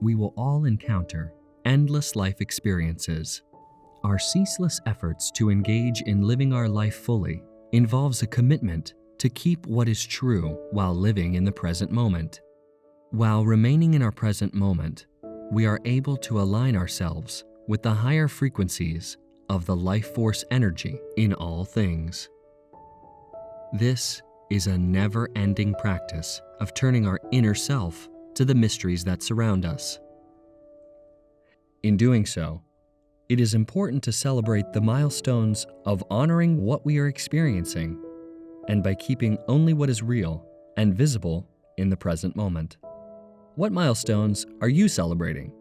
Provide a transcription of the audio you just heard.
we will all encounter endless life experiences. Our ceaseless efforts to engage in living our life fully involves a commitment to keep what is true while living in the present moment. While remaining in our present moment, we are able to align ourselves with the higher frequencies of the life force energy in all things. This is a never-ending practice of turning our inner self to the mysteries that surround us. In doing so, it is important to celebrate the milestones of honoring what we are experiencing, and by keeping only what is real and visible in the present moment. What milestones are you celebrating?